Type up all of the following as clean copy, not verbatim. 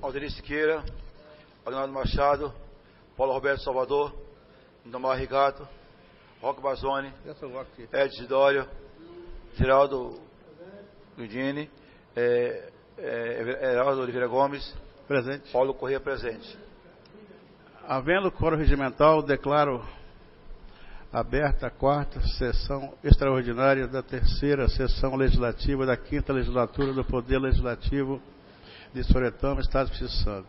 Aldenir Siqueira, Agnaldo Machado, Paulo Roberto Salvador, Lindomar Rigato, Roque Bazzoni, Edson Dório, Geraldo Guidini, Heraldo Oliveira Gomes. Presente. Paulo Corrêa, presente. Havendo quórum regimental, declaro aberta a 4ª sessão extraordinária da 3ª sessão legislativa da 5ª legislatura do Poder Legislativo de Soretama, Estado do Espírito Santo.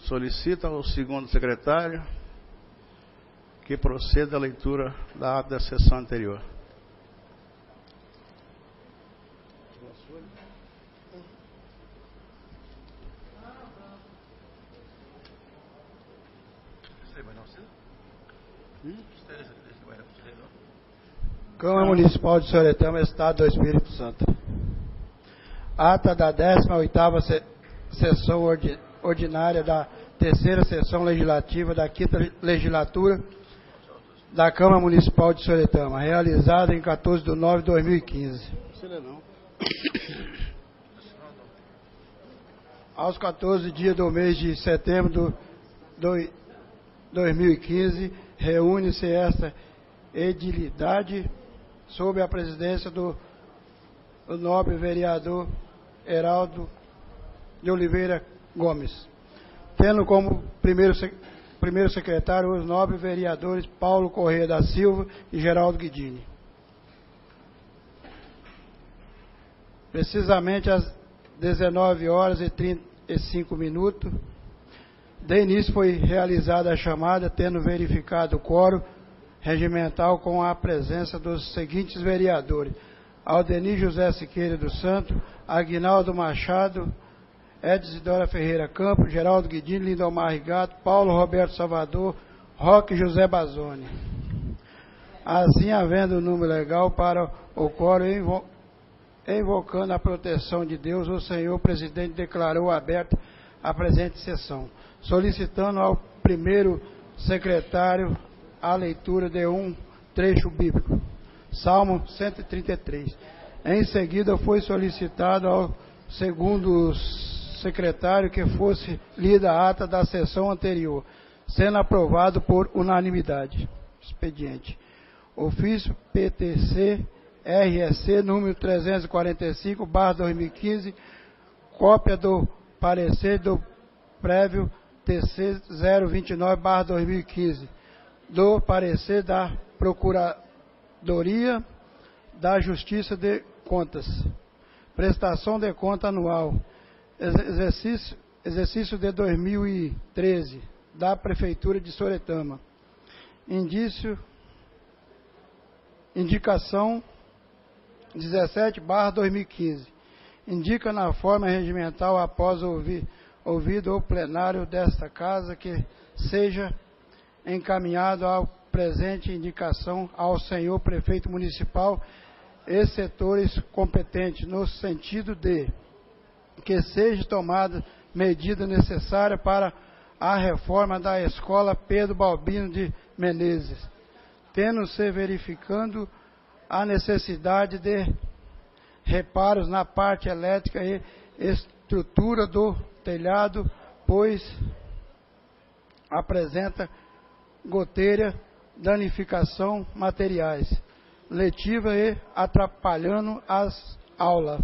Solicito ao segundo secretário que proceda a leitura da ata da sessão anterior. Câmara Municipal de Soretama, Estado do Espírito Santo. Ata da 18ª sessão ordinária da 3ª sessão legislativa da 5ª legislatura da Câmara Municipal de Soretama, realizada em 14 de nove de 2015. Aos 14 dias do mês de setembro de 2015, reúne-se esta edilidade sob a presidência do nobre vereador Heraldo de Oliveira Gomes, tendo como primeiro secretário os nobres vereadores Paulo Corrêa da Silva e Geraldo Guidini. Precisamente às 19h35, de início foi realizada a chamada, tendo verificado o quórum regimental com a presença dos seguintes vereadores: Aldenir José Siqueira dos Santos, Aguinaldo Machado, Edsidora Ferreira Campos, Geraldo Guidini, Lindomar Rigato, Paulo Roberto Salvador, Roque José Bazzoni. Assim, havendo o número legal para o quórum, invocando a proteção de Deus, o senhor presidente declarou aberta a presente sessão, solicitando ao primeiro secretário a leitura de um trecho bíblico, Salmo 133. Em seguida, foi solicitado ao segundo secretário que fosse lida a ata da sessão anterior, sendo aprovado por unanimidade. Expediente. Ofício PTC RSC número 345/2015, cópia do parecer do prévio TC 029/2015, do parecer da Procuradoria da Justiça de Contas, prestação de conta anual, exercício de 2013, da Prefeitura de Soretama. Indicação 17/2015. Indica na forma regimental, após ouvido o plenário desta Casa, que seja encaminhado a presente indicação ao senhor prefeito municipal e setores competentes, no sentido de que seja tomada medida necessária para a reforma da Escola Pedro Balbino de Menezes, tendo-se verificando a necessidade de reparos na parte elétrica e estrutura do telhado, pois apresenta goteira, danificação materiais, letiva e atrapalhando as aulas.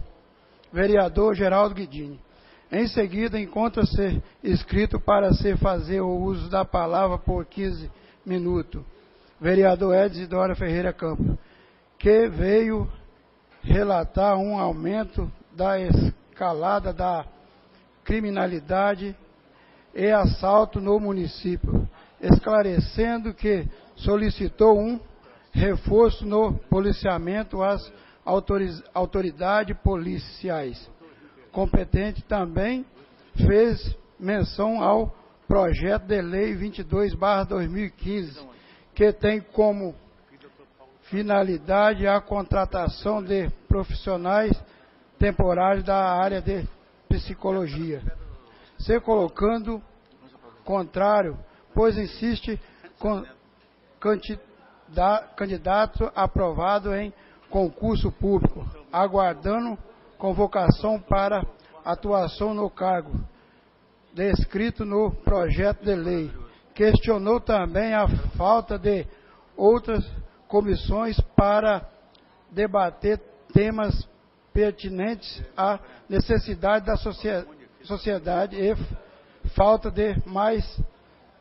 Vereador Geraldo Guidini. Em seguida, encontra-se inscrito para se fazer o uso da palavra por 15 minutos, vereador Edsidora Ferreira Campos, que veio relatar um aumento da escalada da criminalidade e assalto no município, esclarecendo que solicitou um reforço no policiamento às autoridades policiais competentes. Também fez menção ao projeto de lei 22/2015, que tem como finalidade a contratação de profissionais temporários da área de psicologia, se colocando contrário, pois insiste com candidato aprovado em concurso público, aguardando convocação para atuação no cargo descrito no projeto de lei. Questionou também a falta de outras comissões para debater temas pertinentes à necessidade da sociedade e falta de mais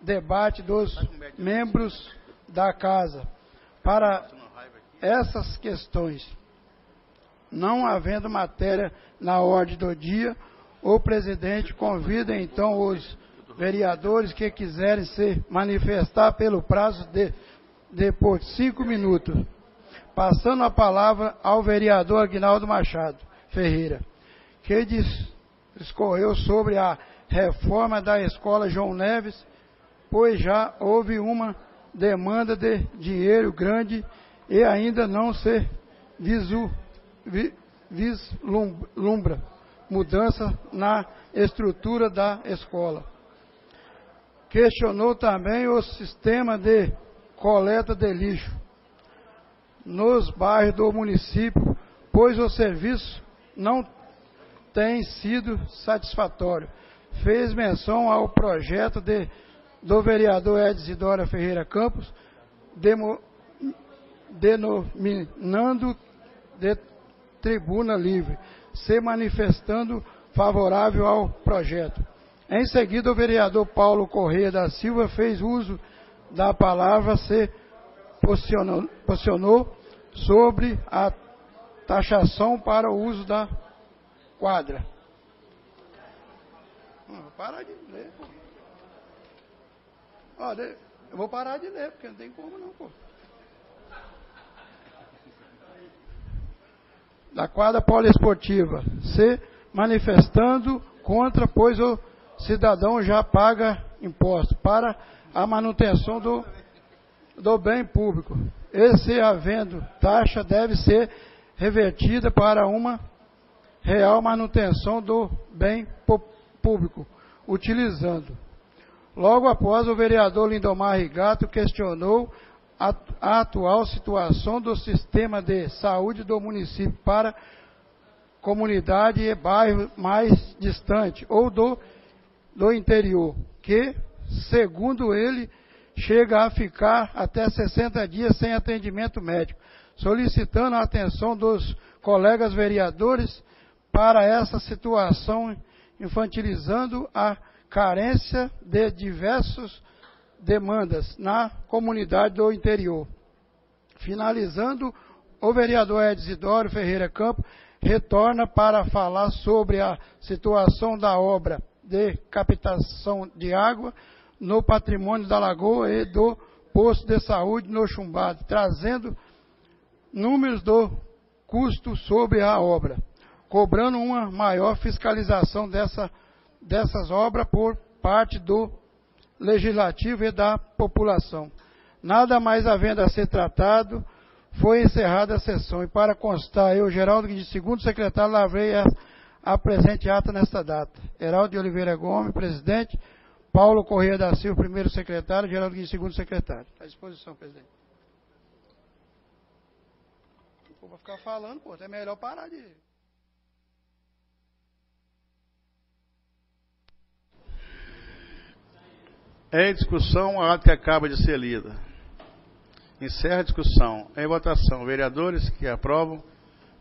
debate dos membros da Casa para essas questões. Não havendo matéria na ordem do dia, o presidente convida então os vereadores que quiserem se manifestar pelo prazo de por 5 minutos. Passando a palavra ao vereador Aguinaldo Machado Ferreira, que discorreu sobre a reforma da Escola João Neves, pois já houve uma demanda de dinheiro grande e ainda não se vislumbra mudança na estrutura da escola. Questionou também o sistema de coleta de lixo nos bairros do município, pois o serviço não tem sido satisfatório. Fez menção ao projeto do vereador Edsidora Ferreira Campos, denominando de tribuna livre, se manifestando favorável ao projeto. Em seguida, o vereador Paulo Correia da Silva fez uso da palavra, se posicionou sobre a taxação para o uso da quadra. Vou parar de ler, pô. Olha, eu vou parar de ler, porque não tem como não, pô. Da quadra poliesportiva, se manifestando contra, pois o cidadão já paga imposto para a manutenção do bem público. E se havendo taxa, deve ser revertida para uma real manutenção do bem público, utilizando. Logo após, o vereador Lindomar Rigato questionou a atual situação do sistema de saúde do município para comunidade e bairro mais distante ou do interior, que, segundo ele, chega a ficar até 60 dias sem atendimento médico, solicitando a atenção dos colegas vereadores para essa situação, infantilizando a carência de diversas demandas na comunidade do interior. Finalizando, o vereador Edsidoro Ferreira Campos retorna para falar sobre a situação da obra de captação de água no patrimônio da Lagoa e do posto de saúde no Chumbado, trazendo números do custo sobre a obra, cobrando uma maior fiscalização dessas obras por parte do Legislativo e da população. Nada mais havendo a ser tratado, foi encerrada a sessão. E para constar, eu, Geraldo de segundo secretário, lavrei a presente ata nesta data. Heraldo de Oliveira Gomes, presidente. Paulo Correia da Silva, primeiro secretário. Geraldo de segundo secretário. À disposição, presidente. Eu vou ficar falando, pô, é melhor parar de... Em discussão, a ata que acaba de ser lida. Encerra a discussão. Em votação, vereadores que aprovam,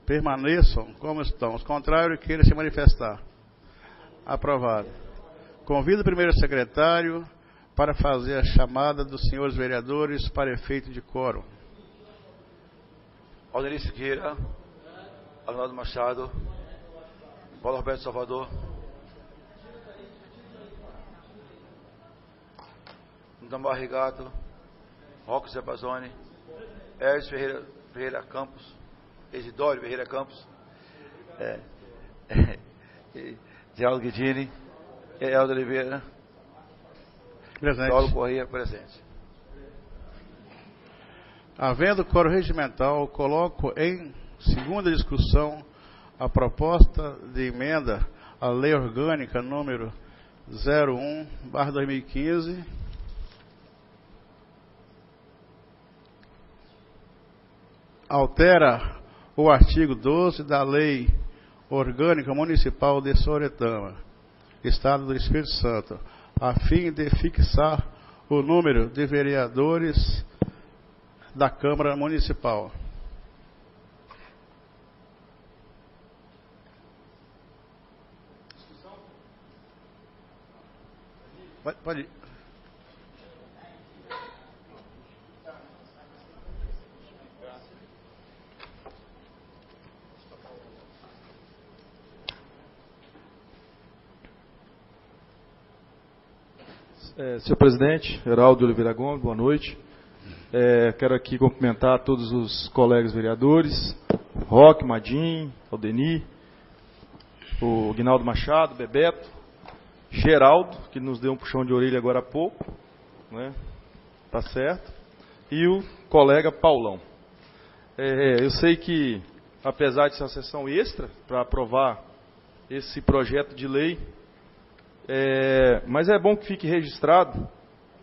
permaneçam como estão. Os contrários, queiram se manifestar. Aprovado. Convido o primeiro secretário para fazer a chamada dos senhores vereadores para efeito de quórum. Aldenir Siqueira, Aguinaldo Machado, Paulo Roberto Salvador, Lindomar Rigato, Rocco Zebazone, Hermes Ferreira Campos, Esidório Ferreira Campos, Geraldo Guidini, Helder Oliveira, presente. Paulo Correia, presente. Havendo quórum regimental, coloco em segunda discussão a proposta de emenda à Lei Orgânica número 01/2015, altera o artigo 12 da Lei Orgânica Municipal de Sooretama, Estado do Espírito Santo, a fim de fixar o número de vereadores da Câmara Municipal. Pode ir. Senhor presidente, Heraldo Oliveira Gomes, boa noite. Quero aqui cumprimentar todos os colegas vereadores, Roque, Madim, Aldeni, o Guinaldo Machado, Bebeto, Geraldo, que nos deu um puxão de orelha agora há pouco, né? Tá certo, e o colega Paulão. Eu sei que, apesar de ser uma sessão extra para aprovar esse projeto de lei, mas é bom que fique registrado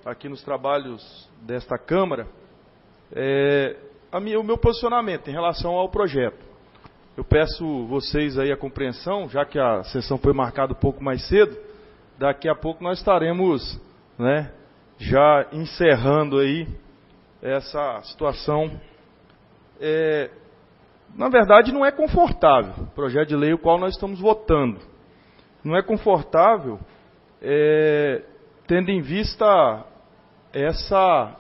aqui nos trabalhos desta Câmara o meu posicionamento em relação ao projeto. Eu peço vocês aí a compreensão, já que a sessão foi marcada um pouco mais cedo, daqui a pouco nós estaremos, né, já encerrando aí essa situação. Na verdade, não é confortável o projeto de lei o qual nós estamos votando. Não é confortável, tendo em vista essa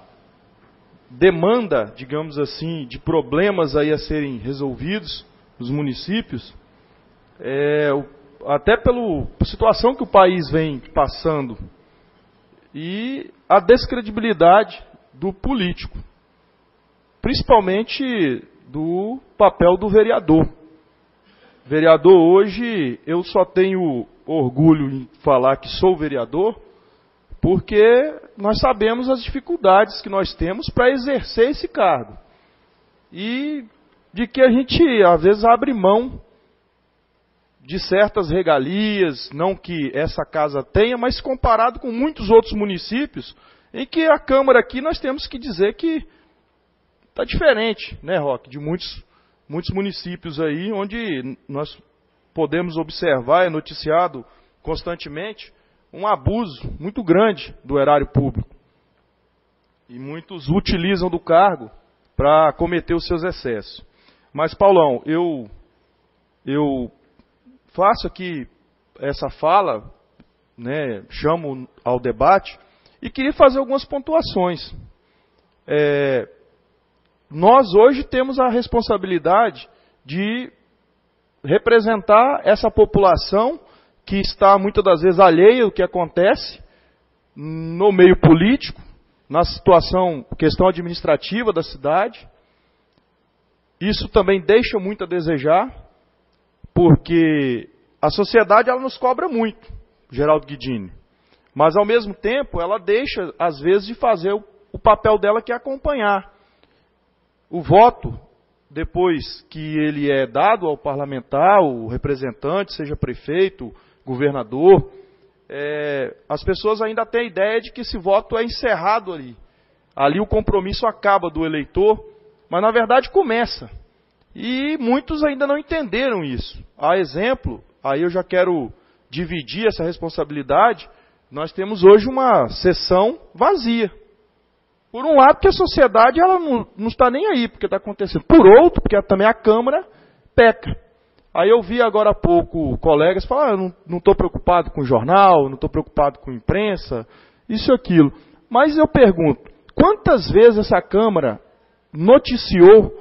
demanda, digamos assim, de problemas aí a serem resolvidos nos municípios, até pela situação que o país vem passando e a descredibilidade do político, principalmente do papel do vereador. Vereador hoje, eu só tenho orgulho em falar que sou vereador, porque nós sabemos as dificuldades que nós temos para exercer esse cargo. E de que a gente, às vezes, abre mão de certas regalias, não que essa casa tenha, mas comparado com muitos outros municípios, em que a Câmara aqui nós temos que dizer que está diferente, né, Roque, de muitos municípios aí, onde nós podemos observar, é noticiado constantemente, um abuso muito grande do erário público. E muitos utilizam do cargo para cometer os seus excessos. Mas, Paulão, eu faço aqui essa fala, né, chamo ao debate, e queria fazer algumas pontuações. Nós hoje temos a responsabilidade de representar essa população que está muitas das vezes alheia ao que acontece no meio político, na questão administrativa da cidade. Isso também deixa muito a desejar, porque a sociedade ela nos cobra muito, Geraldo Guidini, mas ao mesmo tempo ela deixa às vezes de fazer o papel dela, que é acompanhar. O voto, depois que ele é dado ao parlamentar, o representante, seja prefeito, governador, as pessoas ainda têm a ideia de que esse voto é encerrado ali. Ali o compromisso acaba do eleitor, mas na verdade começa. E muitos ainda não entenderam isso. A exemplo, aí eu já quero dividir essa responsabilidade, nós temos hoje uma sessão vazia. Por um lado, que a sociedade ela não está nem aí porque está acontecendo. Por outro, porque também a Câmara peca. Aí eu vi agora há pouco colegas falar, eu não estou preocupado com jornal, não estou preocupado com imprensa, isso e aquilo. Mas eu pergunto, quantas vezes essa Câmara noticiou,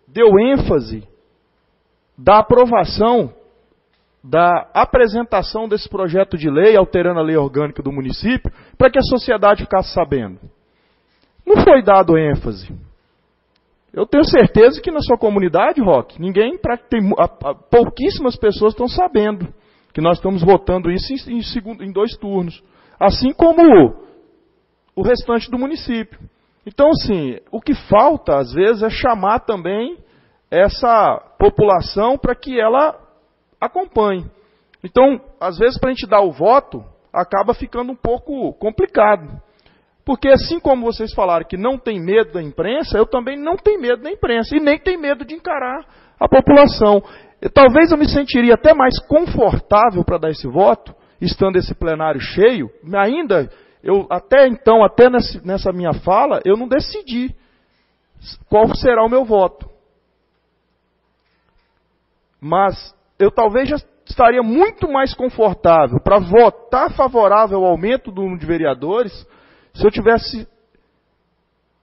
deu ênfase da aprovação, da apresentação desse projeto de lei, alterando a lei orgânica do município, para que a sociedade ficasse sabendo? Não foi dado ênfase. Eu tenho certeza que na sua comunidade, Roque, pouquíssimas pessoas estão sabendo que nós estamos votando isso em 2 turnos. Assim como o restante do município. Então, assim, o que falta, às vezes, é chamar também essa população para que ela acompanhe. Então, às vezes, para a gente dar o voto, acaba ficando um pouco complicado. Porque assim como vocês falaram que não tem medo da imprensa, eu também não tenho medo da imprensa. E nem tenho medo de encarar a população. talvez eu me sentiria até mais confortável para dar esse voto, estando esse plenário cheio. Ainda, até nessa minha fala, eu não decidi qual será o meu voto. Mas eu talvez já estaria muito mais confortável para votar favorável ao aumento do número de vereadores se eu tivesse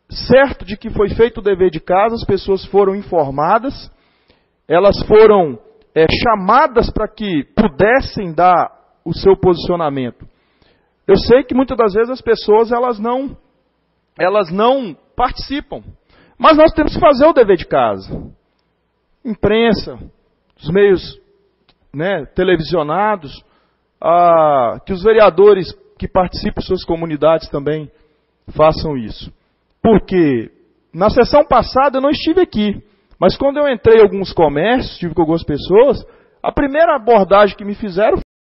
certo de que foi feito o dever de casa, as pessoas foram informadas, elas foram chamadas para que pudessem dar o seu posicionamento. Eu sei que muitas das vezes as pessoas elas não participam, mas nós temos que fazer o dever de casa. Imprensa, os meios televisionados, que os vereadores que participam de suas comunidades também façam isso. Porque na sessão passada eu não estive aqui, mas quando eu entrei em alguns comércios, estive com algumas pessoas, a primeira abordagem que me fizeram